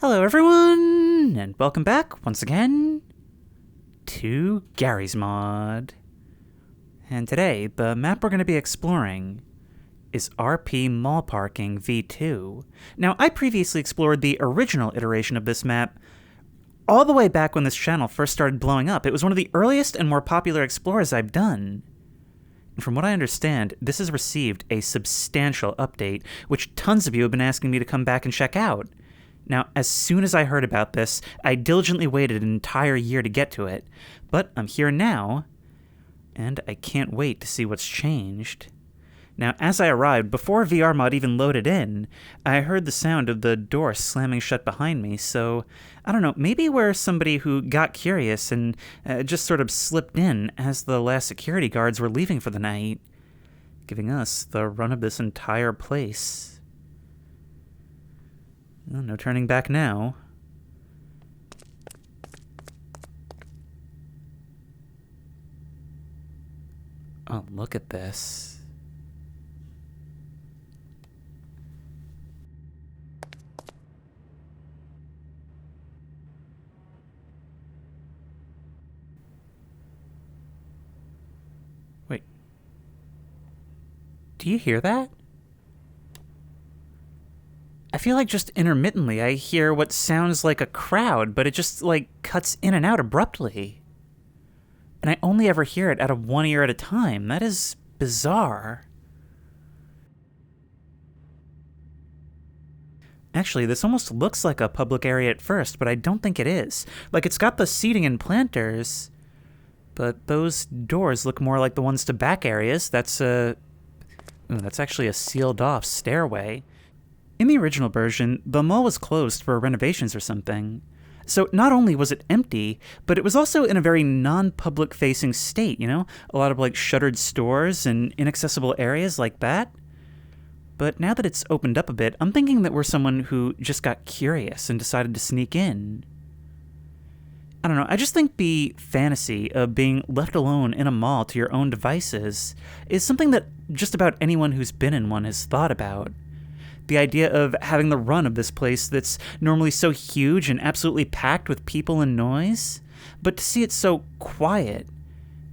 Hello everyone, and welcome back once again to Gary's Mod. And today, the map we're going to be exploring is RP Mall Parking V2. Now, I previously explored the original iteration of this map all the way back when this channel first started blowing up. It was one of the earliest and more popular explores I've done. And from what I understand, this has received a substantial update, which tons of you have been asking me to come back and check out. Now, as soon as I heard about this, I diligently waited an entire year to get to it, but I'm here now, and I can't wait to see what's changed. Now, as I arrived, before VRMod even loaded in, I heard the sound of the door slamming shut behind me, so, I don't know, maybe we're somebody who got curious and just sort of slipped in as the last security guards were leaving for the night, giving us the run of this entire place. Well, no turning back now. Oh, look at this. Wait. Do you hear that? I feel like just intermittently I hear what sounds like a crowd, but it just, cuts in and out abruptly. And I only ever hear it out of one ear at a time. That is bizarre. Actually, this almost looks like a public area at first, but I don't think it is. Like, it's got the seating and planters, but those doors look more like the ones to back areas. That's actually a sealed-off stairway. In the original version, the mall was closed for renovations or something. So not only was it empty, but it was also in a very non-public facing state, you know? A lot of shuttered stores and inaccessible areas like that. But now that it's opened up a bit, I'm thinking that we're someone who just got curious and decided to sneak in. I don't know, I just think the fantasy of being left alone in a mall to your own devices is something that just about anyone who's been in one has thought about. The idea of having the run of this place that's normally so huge and absolutely packed with people and noise, but to see it so quiet,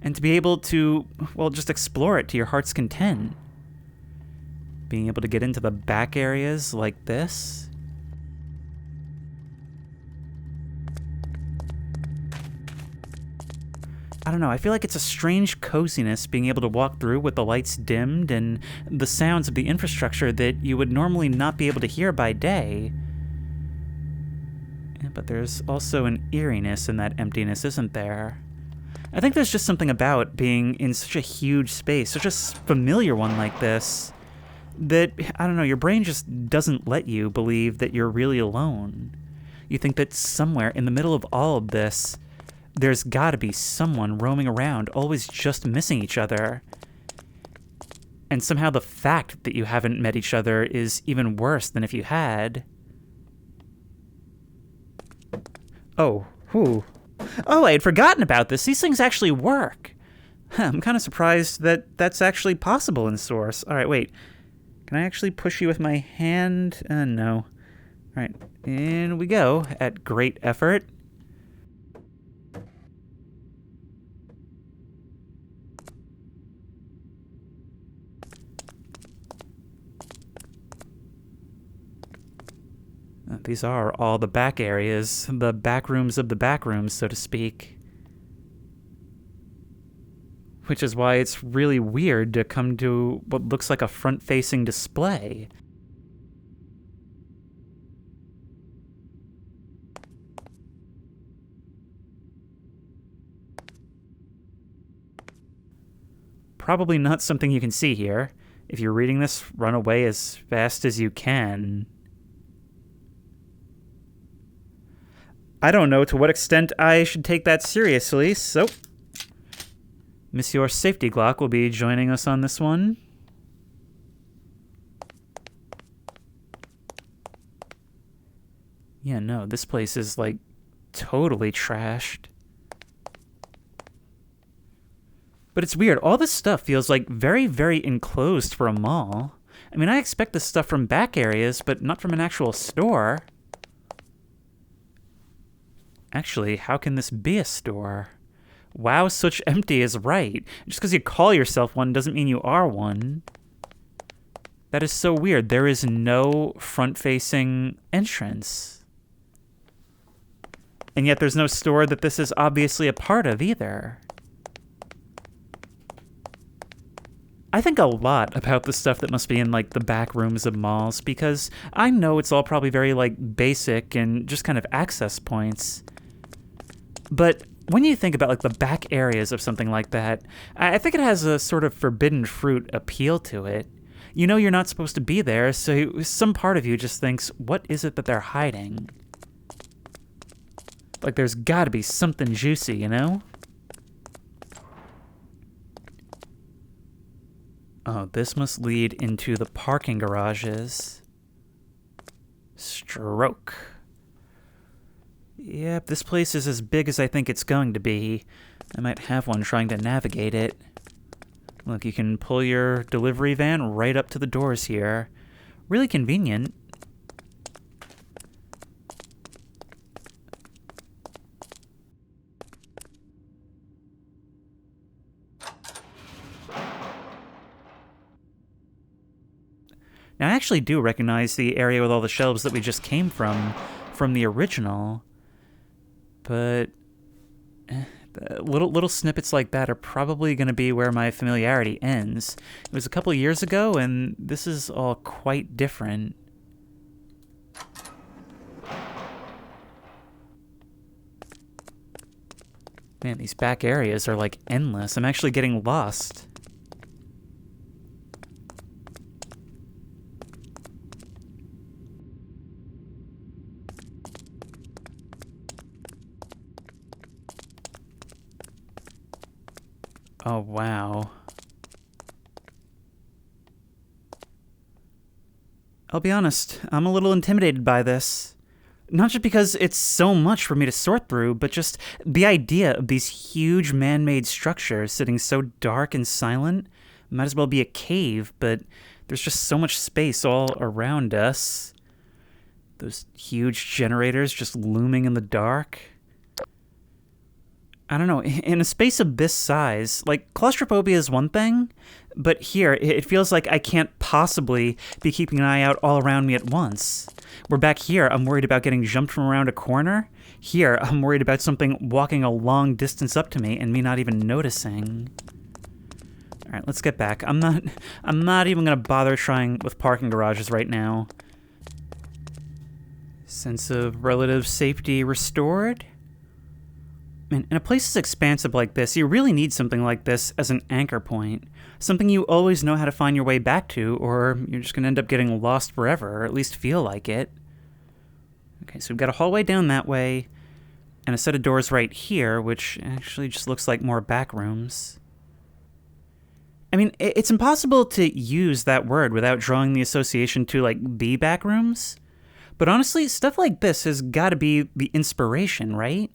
and to be able to, well, just explore it to your heart's content. Being able to get into the back areas like this. I don't know, I feel like it's a strange coziness being able to walk through with the lights dimmed and the sounds of the infrastructure that you would normally not be able to hear by day. Yeah, but there's also an eeriness in that emptiness, isn't there? I think there's just something about being in such a huge space, such a familiar one like this, that, I don't know, your brain just doesn't let you believe that you're really alone. You think that somewhere in the middle of all of this, there's gotta be someone roaming around, always just missing each other. And somehow the fact that you haven't met each other is even worse than if you had. Oh, I had forgotten about this. These things actually work. I'm kind of surprised that that's actually possible in Source. All right, wait. Can I actually push you with my hand? No. All right, in we go at great effort. These are all the back areas, the back rooms of the back rooms, so to speak. Which is why it's really weird to come to what looks like a front-facing display. Probably not something you can see here. If you're reading this, run away as fast as you can. I don't know to what extent I should take that seriously, so Monsieur Safety Glock will be joining us on this one. Yeah, no, this place is, totally trashed. But it's weird. All this stuff feels, very, very enclosed for a mall. I mean, I expect this stuff from back areas, but not from an actual store. Actually, how can this be a store? Wow, such empty is right. Just because you call yourself one doesn't mean you are one. That is so weird. There is no front-facing entrance. And yet there's no store that this is obviously a part of either. I think a lot about the stuff that must be in, like, the back rooms of malls, because I know it's all probably very, like, basic and just kind of access points. But when you think about, like, the back areas of something like that, I think it has a sort of forbidden fruit appeal to it. You know you're not supposed to be there, so some part of you just thinks, what is it that they're hiding? Like, there's gotta be something juicy, you know? Oh, this must lead into the parking garages. Stroke. Yep, this place is as big as I think it's going to be. I might have one trying to navigate it. Look, you can pull your delivery van right up to the doors here. Really convenient. Now, I actually do recognize the area with all the shelves that we just came from the original. But little snippets like that are probably going to be where my familiarity ends. It was a couple years ago, and this is all quite different. Man, these back areas are like endless. I'm actually getting lost. Oh, wow. I'll be honest, I'm a little intimidated by this. Not just because it's so much for me to sort through, but just the idea of these huge man-made structures sitting so dark and silent. Might as well be a cave, but there's just so much space all around us. Those huge generators just looming in the dark. I don't know, in a space of this size, like, claustrophobia is one thing, but here, it feels like I can't possibly be keeping an eye out all around me at once. Where back here, I'm worried about getting jumped from around a corner. Here, I'm worried about something walking a long distance up to me and me not even noticing. All right, let's get back. I'm not even gonna bother trying with parking garages right now. Sense of relative safety restored. Man, in a place as expansive like this, you really need something like this as an anchor point. Something you always know how to find your way back to, or you're just going to end up getting lost forever, or at least feel like it. Okay, so we've got a hallway down that way, and a set of doors right here, which actually just looks like more back rooms. I mean, it's impossible to use that word without drawing the association to, like, the back rooms. But honestly, stuff like this has got to be the inspiration, right?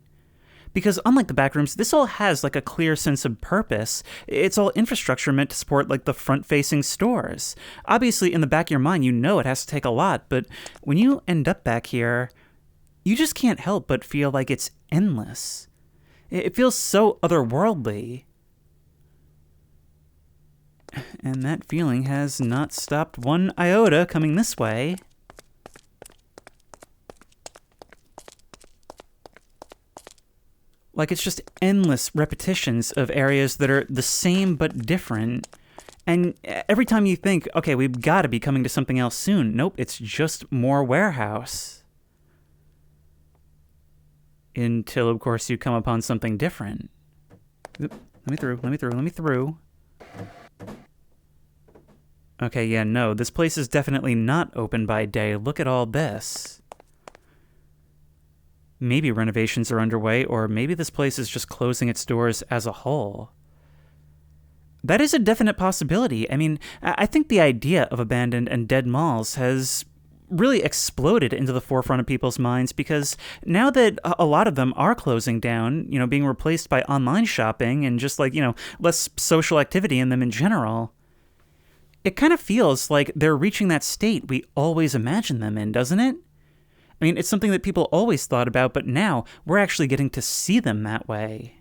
Because unlike the backrooms, this all has like a clear sense of purpose. It's all infrastructure meant to support like the front-facing stores. Obviously, in the back of your mind, you know it has to take a lot, but when you end up back here, you just can't help but feel like it's endless. It feels so otherworldly. And that feeling has not stopped one iota coming this way. Like, it's just endless repetitions of areas that are the same but different. And every time you think, okay, we've got to be coming to something else soon. Nope, it's just more warehouse. Until, of course, you come upon something different. Oop, let me through. Okay, yeah, no, this place is definitely not open by day. Look at all this. Maybe renovations are underway, or maybe this place is just closing its doors as a whole. That is a definite possibility. I mean, I think the idea of abandoned and dead malls has really exploded into the forefront of people's minds because now that a lot of them are closing down, you know, being replaced by online shopping and just like, you know, less social activity in them in general, it kind of feels like they're reaching that state we always imagine them in, doesn't it? I mean, it's something that people always thought about, but now we're actually getting to see them that way.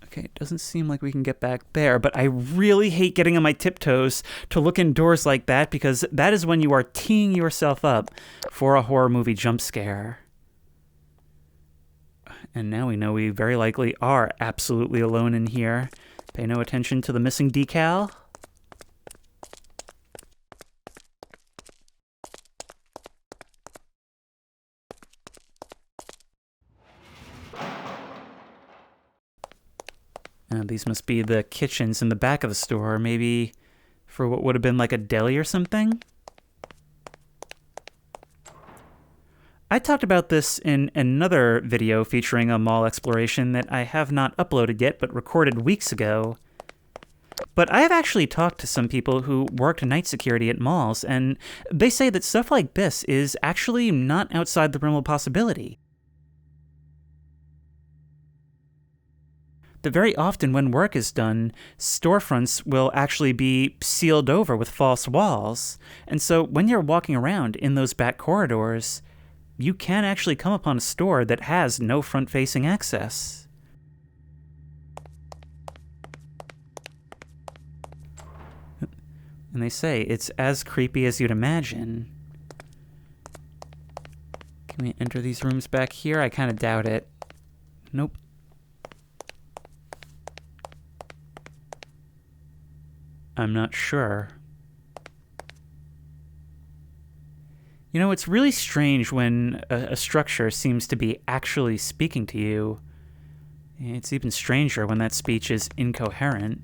Okay, it doesn't seem like we can get back there, but I really hate getting on my tiptoes to look indoors like that, because that is when you are teeing yourself up for a horror movie jump scare. And now we know we very likely are absolutely alone in here. Pay no attention to the missing decal. These must be the kitchens in the back of the store, maybe for what would have been like a deli or something. I talked about this in another video featuring a mall exploration that I have not uploaded yet, but recorded weeks ago. But I have actually talked to some people who worked night security at malls, and they say that stuff like this is actually not outside the realm of possibility. That very often when work is done, storefronts will actually be sealed over with false walls. And so when you're walking around in those back corridors, you can actually come upon a store that has no front-facing access. And they say it's as creepy as you'd imagine. Can we enter these rooms back here? I kind of doubt it. Nope. I'm not sure. You know, it's really strange when a structure seems to be actually speaking to you. It's even stranger when that speech is incoherent.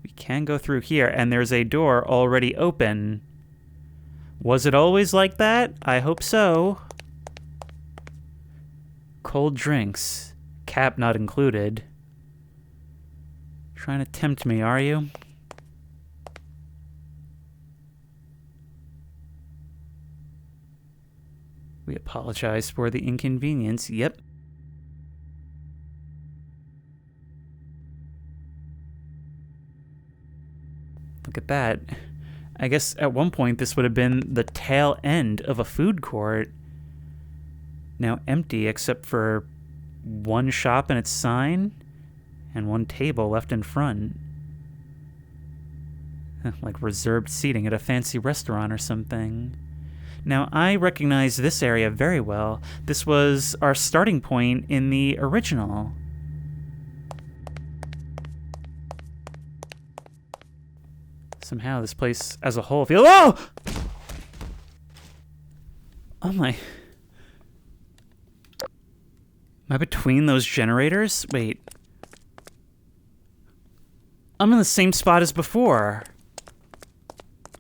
We can go through here, and there's a door already open. Was it always like that? I hope so. Cold drinks. Cap not included. Trying to tempt me, are you? We apologize for the inconvenience. Yep. Look at that. I guess at one point this would have been the tail end of a food court. Now empty except for one shop and its sign, and one table left in front. Like reserved seating at a fancy restaurant or something. Now, I recognize this area very well. This was our starting point in the original. Somehow this place as a whole feels... Oh! Oh my... Am I between those generators? Wait. I'm in the same spot as before.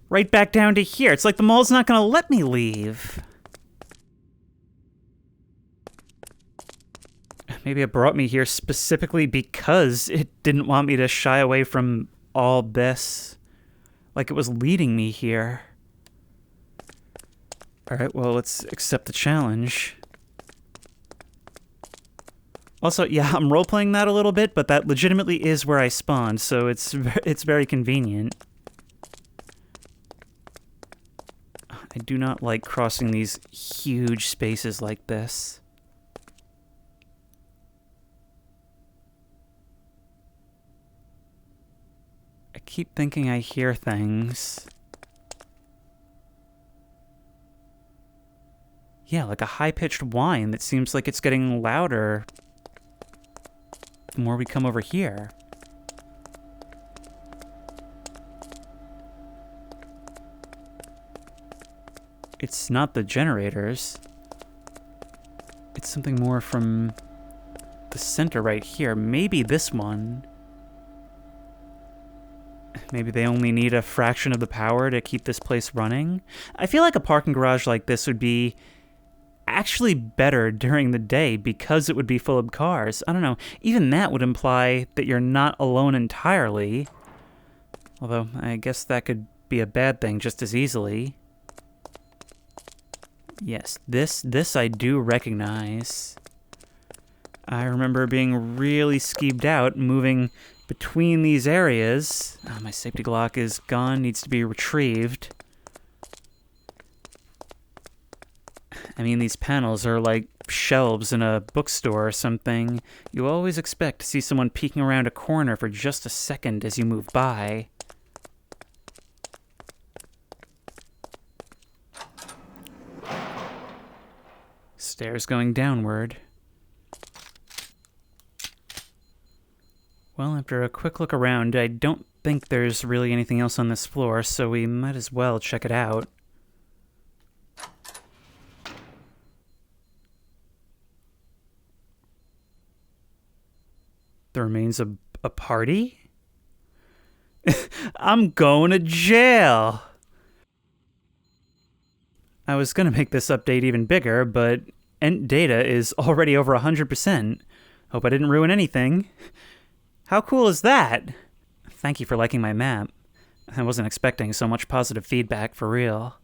Right back down to here. It's like the mall's not gonna let me leave. Maybe it brought me here specifically because it didn't want me to shy away from all this. Like it was leading me here. Alright, well, let's accept the challenge. Also, yeah, I'm role-playing that a little bit, but that legitimately is where I spawned, so it's very convenient. I do not like crossing these huge spaces like this. I keep thinking I hear things. Yeah, like a high-pitched whine that seems like it's getting louder the more we come over here. It's not the generators. It's something more from the center right here. Maybe this one. Maybe they only need a fraction of the power to keep this place running. I feel like a parking garage like this would be actually better during the day because it would be full of cars. I don't know. Even that would imply that you're not alone entirely. Although, I guess that could be a bad thing just as easily. Yes, this I do recognize. I remember being really skeeved out moving between these areas... Oh, my safety lock is gone, needs to be retrieved. I mean, these panels are like shelves in a bookstore or something. You always expect to see someone peeking around a corner for just a second as you move by. Stairs going downward. Well, after a quick look around, I don't think there's really anything else on this floor, so we might as well check it out. There remains a party? I'm going to jail! I was gonna make this update even bigger, but ent data is already over 100%. Hope I didn't ruin anything. How cool is that? Thank you for liking my map. I wasn't expecting so much positive feedback, for real.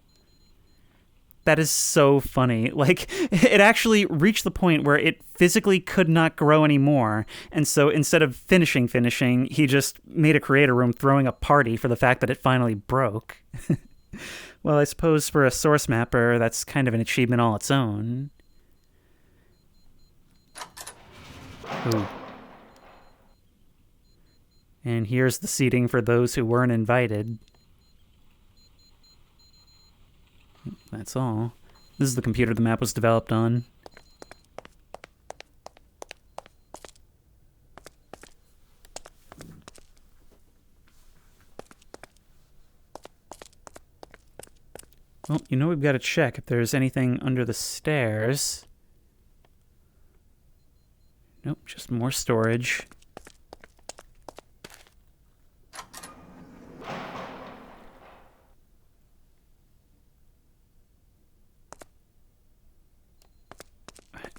That is so funny. Like, it actually reached the point where it physically could not grow anymore, and so instead of finishing, he just made a creator room throwing a party for the fact that it finally broke. Well, I suppose for a source mapper, that's kind of an achievement all its own. Ooh. And here's the seating for those who weren't invited. That's all. This is the computer the map was developed on. Well, you know we've got to check if there's anything under the stairs. Nope, just more storage.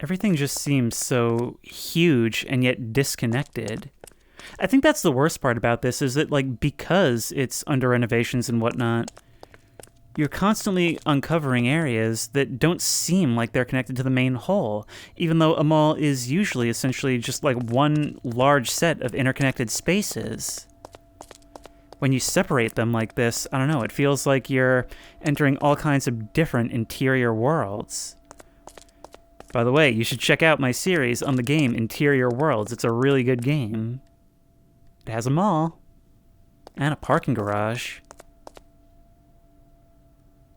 Everything just seems so huge and yet disconnected. I think that's the worst part about this, is that, like, because it's under renovations and whatnot, you're constantly uncovering areas that don't seem like they're connected to the main whole, even though a mall is usually essentially just like one large set of interconnected spaces. When you separate them like this, I don't know, it feels like you're entering all kinds of different interior worlds. By the way, you should check out my series on the game Interior Worlds. It's a really good game. It has a mall and a parking garage.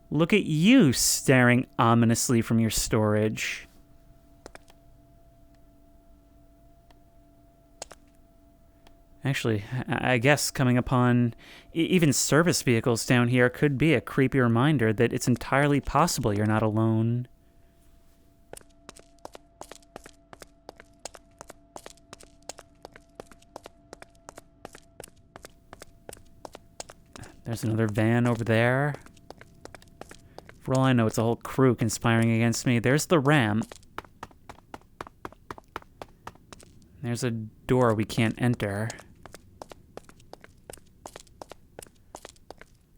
Look at you staring ominously from your storage. Actually, I guess coming upon even service vehicles down here could be a creepy reminder that it's entirely possible you're not alone. There's another van over there. For all I know, it's a whole crew conspiring against me. There's the ramp. There's a door we can't enter.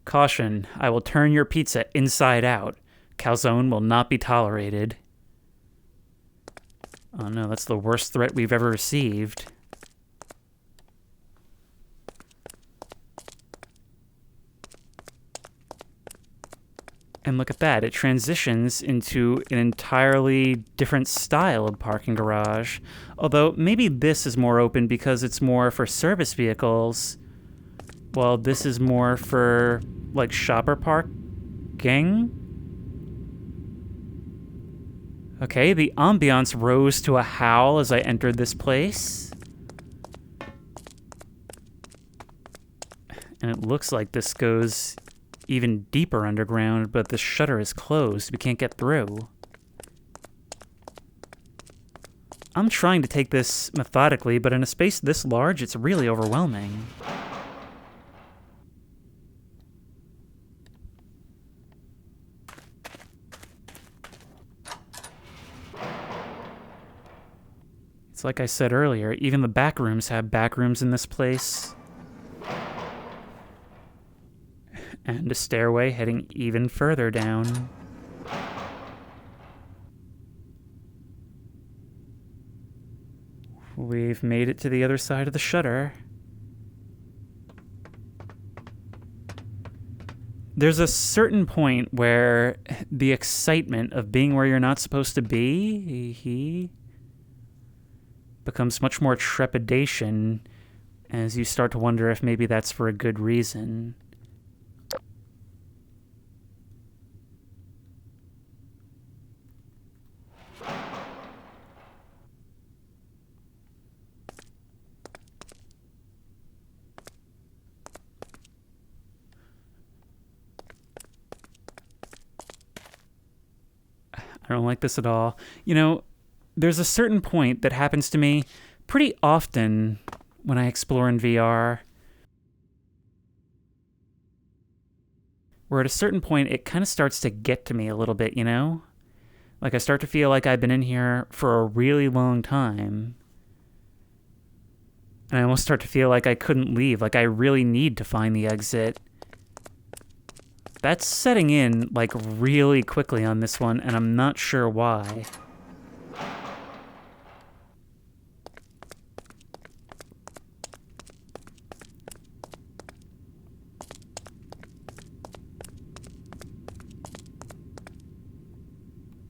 Caution, I will turn your pizza inside out. Calzone will not be tolerated. Oh no, that's the worst threat we've ever received. And look at that, it transitions into an entirely different style of parking garage. Although, maybe this is more open because it's more for service vehicles, while this is more for, like, shopper parking? Okay, the ambiance rose to a howl as I entered this place. And it looks like this goes even deeper underground, but the shutter is closed. We can't get through. I'm trying to take this methodically, but in a space this large, it's really overwhelming. It's like I said earlier, even the back rooms have back rooms in this place. And a stairway heading even further down. We've made it to the other side of the shutter. There's a certain point where the excitement of being where you're not supposed to be, he becomes much more trepidation as you start to wonder if maybe that's for a good reason. I don't like this at all. You know, there's a certain point that happens to me pretty often when I explore in VR, where at a certain point it kind of starts to get to me a little bit, you know? Like I start to feel like I've been in here for a really long time. And I almost start to feel like I couldn't leave, like I really need to find the exit. That's setting in, like, really quickly on this one, and I'm not sure why.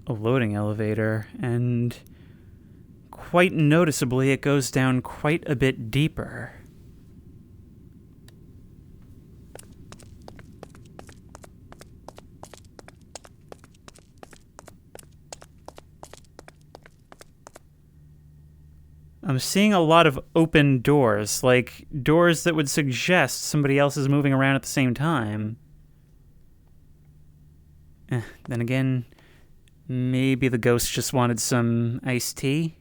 A loading elevator, and quite noticeably it goes down quite a bit deeper. I'm seeing a lot of open doors, like doors that would suggest somebody else is moving around at the same time. Then again, maybe the ghost just wanted some iced tea?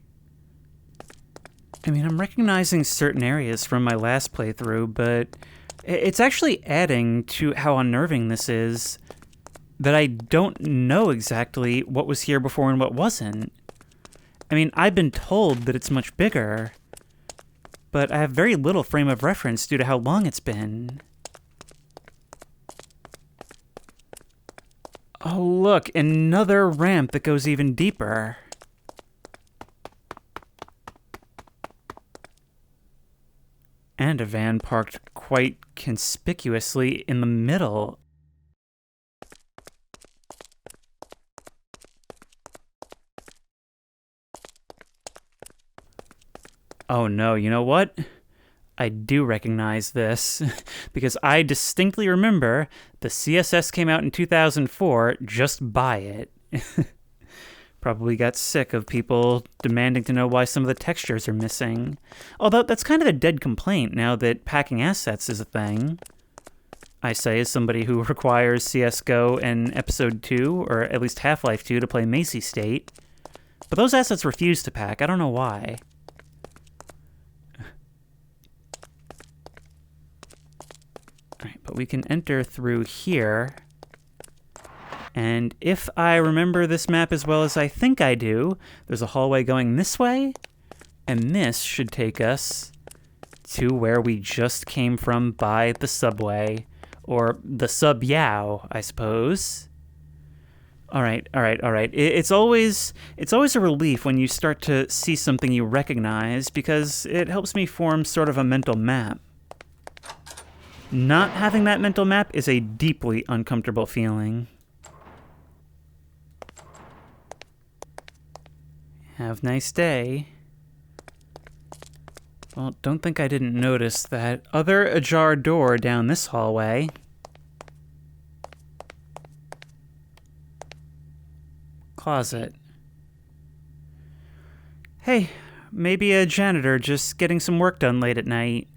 I mean, I'm recognizing certain areas from my last playthrough, but it's actually adding to how unnerving this is that I don't know exactly what was here before and what wasn't. I mean, I've been told that it's much bigger, but I have very little frame of reference due to how long it's been. Oh, look, another ramp that goes even deeper. And a van parked quite conspicuously in the middle. Oh no, you know what? I do recognize this, because I distinctly remember the CSS came out in 2004, just buy it. Probably got sick of people demanding to know why some of the textures are missing. Although that's kind of a dead complaint now that packing assets is a thing. I say as somebody who requires CSGO and Episode 2, or at least Half-Life 2 to play Macy State. But those assets refuse to pack, I don't know why. Alright, but we can enter through here. And if I remember this map as well as I think I do, there's a hallway going this way, and this should take us to where we just came from by the subway, or the sub-yow, I suppose. Alright. It's always a relief when you start to see something you recognize, because it helps me form sort of a mental map. Not having that mental map is a deeply uncomfortable feeling. Have a nice day. Well, don't think I didn't notice that other ajar door down this hallway. Closet. Hey, maybe a janitor just getting some work done late at night.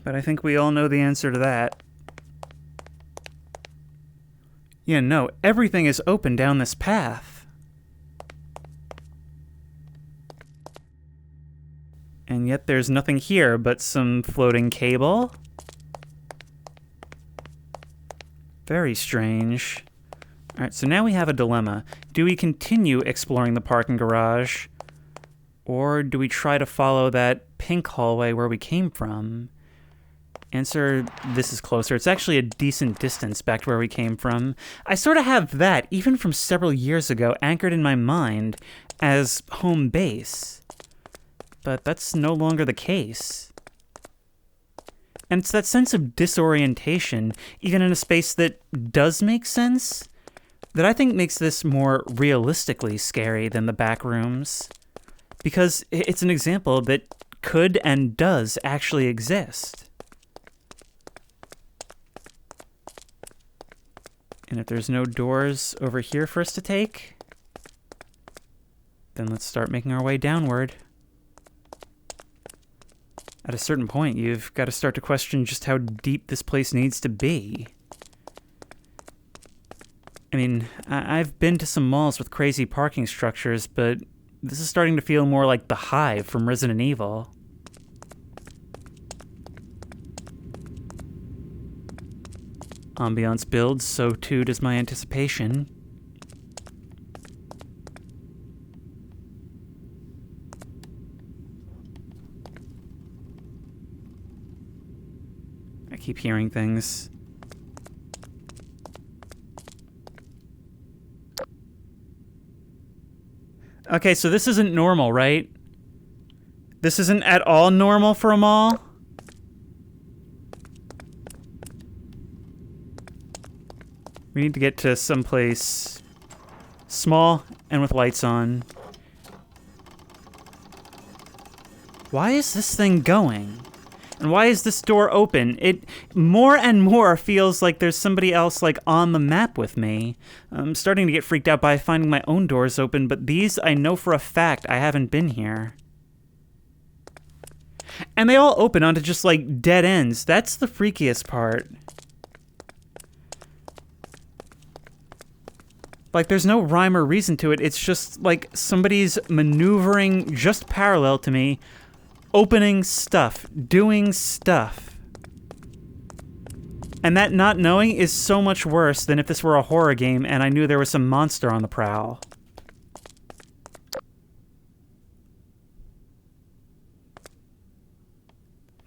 But I think we all know the answer to that. Yeah, no, everything is open down this path. And yet there's nothing here but some floating cable. Very strange. Alright, so now we have a dilemma. Do we continue exploring the parking garage? Or do we try to follow that pink hallway where we came from? Answer, this is closer. It's actually a decent distance back to where we came from. I sort of have that, even from several years ago, anchored in my mind as home base. But that's no longer the case. And it's that sense of disorientation, even in a space that does make sense, that I think makes this more realistically scary than the back rooms. Because it's an example that could and does actually exist. And if there's no doors over here for us to take, then let's start making our way downward. At a certain point, you've got to start to question just how deep this place needs to be. I mean, I've been to some malls with crazy parking structures, but this is starting to feel more like the Hive from Resident Evil. Ambiance builds, so too does my anticipation. I keep hearing things. Okay, so this isn't normal, right? This isn't at all normal for a mall? We need to get to someplace small and with lights on. Why is this thing going? And why is this door open? It more and more feels like there's somebody else like on the map with me. I'm starting to get freaked out by finding my own doors open, but these I know for a fact I haven't been here. And they all open onto just like dead ends. That's the freakiest part. Like, there's no rhyme or reason to it. It's just like somebody's maneuvering just parallel to me, opening stuff, doing stuff. And that not knowing is so much worse than if this were a horror game and I knew there was some monster on the prowl.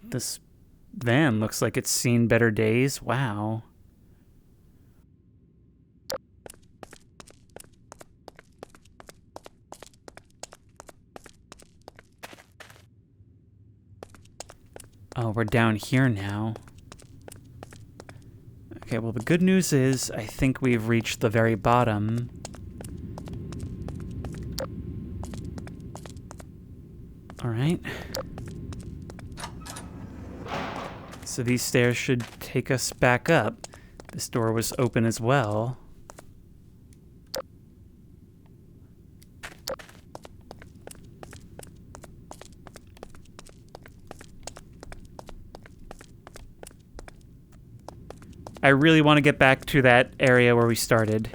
This van looks like it's seen better days. Wow. Oh, we're down here now. Okay, well, the good news is I think we've reached the very bottom. All right. So these stairs should take us back up. This door was open as well. I really want to get back to that area where we started.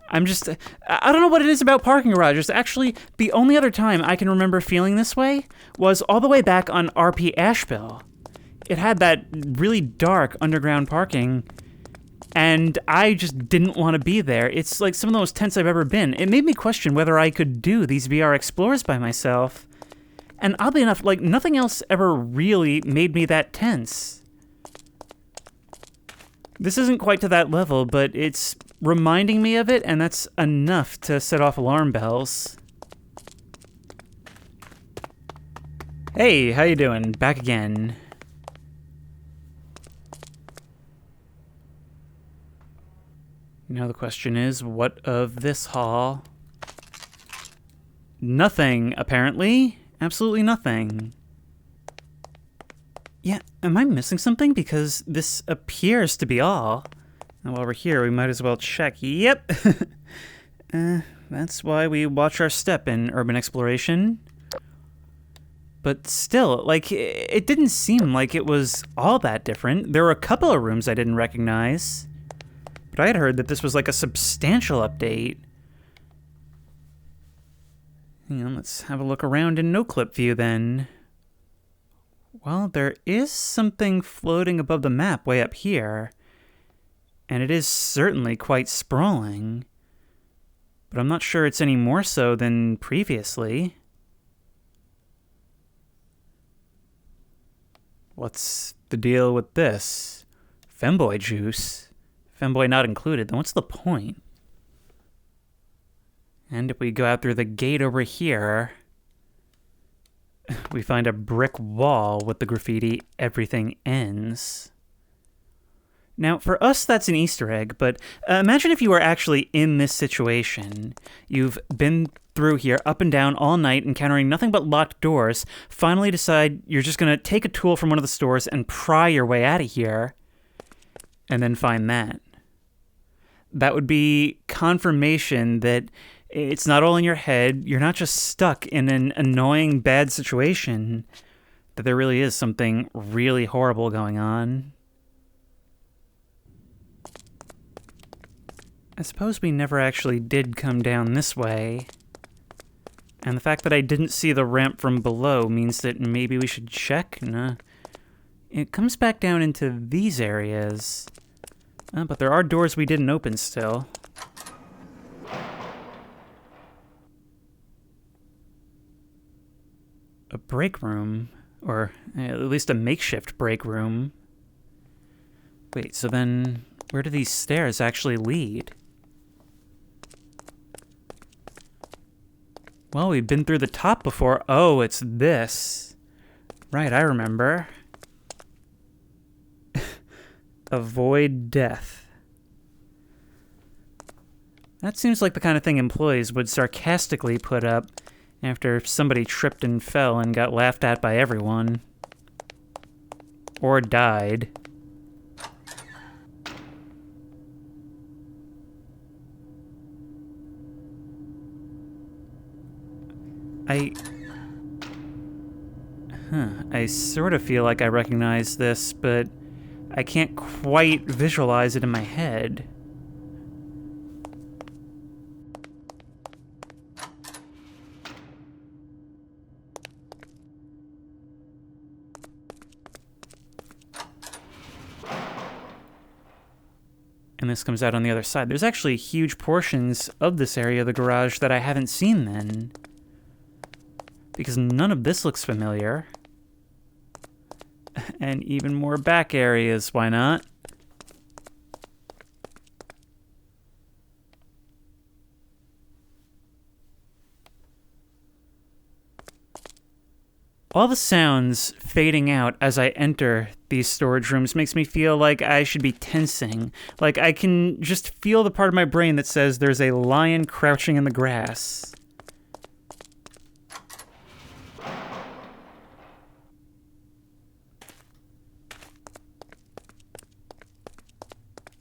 I don't know what it is about parking garages. Actually, the only other time I can remember feeling this way was all the way back on RP Asheville. It had that really dark underground parking, and I just didn't want to be there. It's like some of the most tense I've ever been. It made me question whether I could do these VR explores by myself. And oddly enough, like, nothing else ever really made me that tense. This isn't quite to that level, but it's reminding me of it, and that's enough to set off alarm bells. Hey, how you doing? Back again. Now the question is, what of this hall? Nothing, apparently. Absolutely nothing. Yeah, am I missing something? Because this appears to be all. And while we're here, we might as well check. Yep. That's why we watch our step in urban exploration. But still, like, it didn't seem like it was all that different. There were a couple of rooms I didn't recognize. But I had heard that this was like a substantial update. Hang on, let's have a look around in no-clip view then. Well, there is something floating above the map way up here, and it is certainly quite sprawling, but I'm not sure it's any more so than previously. What's the deal with this? Femboy juice? Femboy not included, then what's the point? And if we go out through the gate over here... we find a brick wall with the graffiti, "Everything ends." Now, for us, that's an Easter egg, but imagine if you were actually in this situation. You've been through here, up and down, all night, encountering nothing but locked doors, finally decide you're just going to take a tool from one of the stores and pry your way out of here, and then find that. That would be confirmation that it's not all in your head, you're not just stuck in an annoying, bad situation, that there really is something really horrible going on. I suppose we never actually did come down this way. And the fact that I didn't see the ramp from below means that maybe we should check? Nah. It comes back down into these areas. But there are doors we didn't open still. A break room. Or at least a makeshift break room. Wait, so then where do these stairs actually lead? Well, we've been through the top before. Oh, it's this. Right, I remember. Avoid death. That seems like the kind of thing employees would sarcastically put up after somebody tripped and fell and got laughed at by everyone. Or died. I sort of feel like I recognize this, but I can't quite visualize it in my head. And this comes out on the other side. There's actually huge portions of this area of the garage that I haven't seen then. Because none of this looks familiar. And even more back areas, why not? All the sounds fading out as I enter these storage rooms makes me feel like I should be tensing. Like I can just feel the part of my brain that says there's a lion crouching in the grass.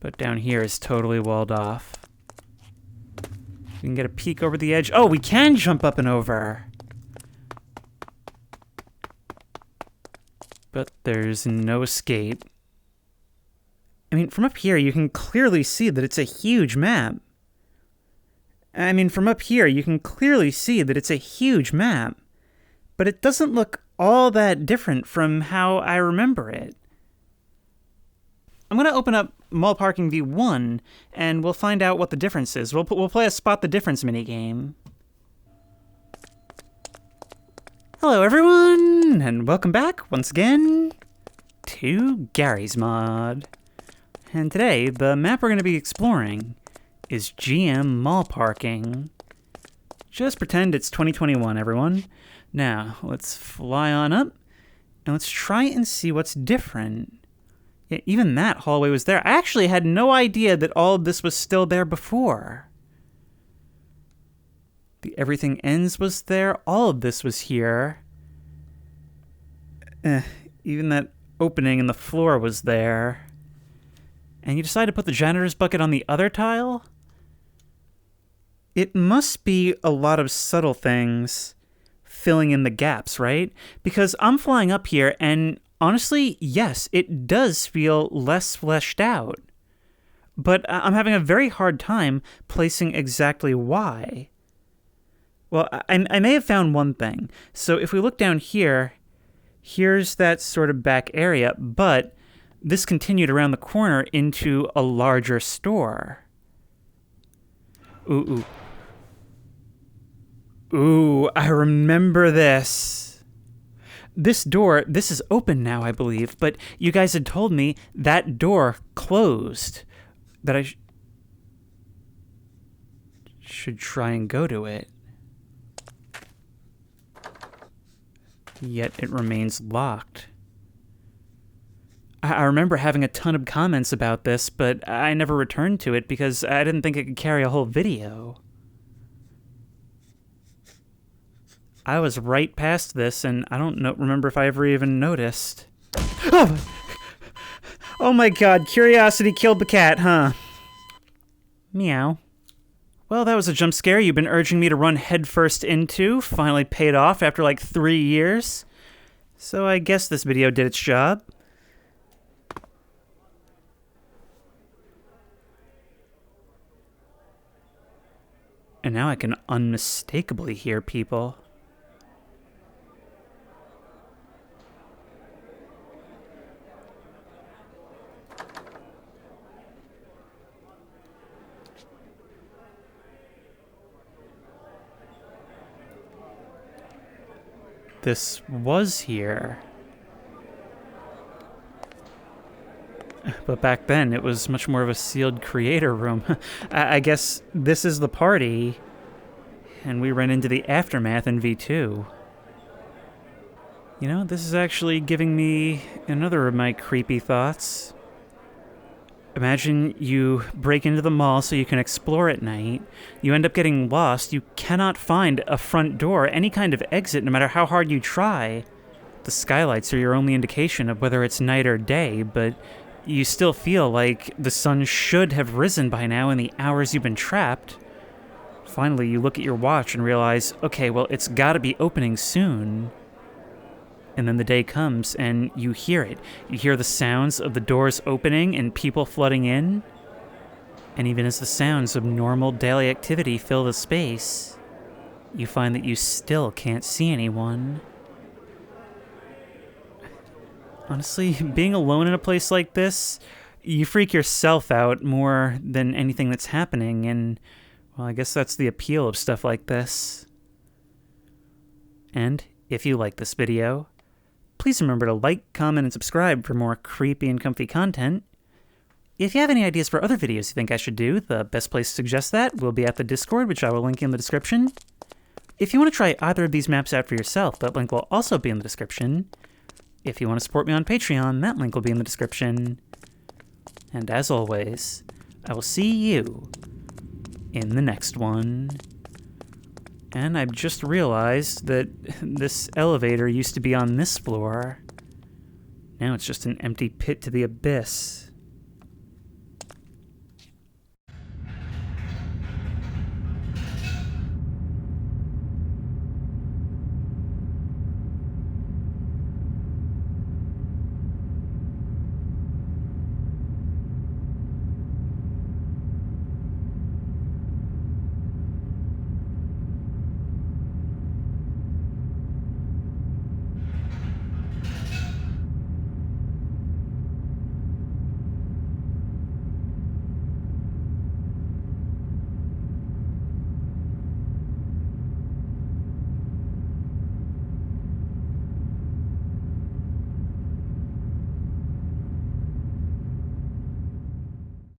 But down here is totally walled off. We can get a peek over the edge. Oh, we can jump up and over. But there's no escape. I mean, from up here, you can clearly see that it's a huge map. But it doesn't look all that different from how I remember it. I'm going to open up Mall Parking View 1, and we'll find out what the difference is. We'll play a Spot the Difference minigame. Hello, everyone, and welcome back, once again, to Gary's Mod. And today, the map we're going to be exploring is GM Mall Parking. Just pretend it's 2021, everyone. Now, let's fly on up, and let's try and see what's different. Yeah, even that hallway was there. I actually had no idea that all of this was still there before. The Everything Ends was there. All of this was here. Even that opening in the floor was there. And you decide to put the janitor's bucket on the other tile? It must be a lot of subtle things filling in the gaps, right? Because I'm flying up here and honestly, yes, it does feel less fleshed out. But I'm having a very hard time placing exactly why. Well, I may have found one thing. So if we look down here, here's that sort of back area, but this continued around the corner into a larger store. Ooh, I remember this. This door, this is open now, I believe, but you guys had told me that door closed. That I should try and go to it. Yet it remains locked. I remember having a ton of comments about this, but I never returned to it because I didn't think it could carry a whole video. I was right past this, and I don't remember if I ever even noticed. Oh my god, curiosity killed the cat, huh? Meow. Well, that was a jump scare you've been urging me to run headfirst into. Finally paid off after like 3 years. So I guess this video did its job. And now I can unmistakably hear people. This was here. But back then, it was much more of a sealed creator room. I guess this is the party, and we ran into the aftermath in V2. You know, this is actually giving me another of my creepy thoughts. Imagine you break into the mall so you can explore at night. You end up getting lost. You cannot find a front door, any kind of exit, no matter how hard you try. The skylights are your only indication of whether it's night or day, but you still feel like the sun should have risen by now in the hours you've been trapped. Finally, you look at your watch and realize, okay, well, it's gotta be opening soon. And then the day comes and you hear it. You hear the sounds of the doors opening and people flooding in. And even as the sounds of normal daily activity fill the space, you find that you still can't see anyone. Honestly, being alone in a place like this, you freak yourself out more than anything that's happening, and, well, I guess that's the appeal of stuff like this. And if you like this video, please remember to like, comment, and subscribe for more creepy and comfy content. If you have any ideas for other videos you think I should do, the best place to suggest that will be at the Discord, which I will link in the description. If you want to try either of these maps out for yourself, that link will also be in the description. If you want to support me on Patreon, that link will be in the description. And as always, I will see you in the next one. And I've just realized that this elevator used to be on this floor. Now it's just an empty pit to the abyss.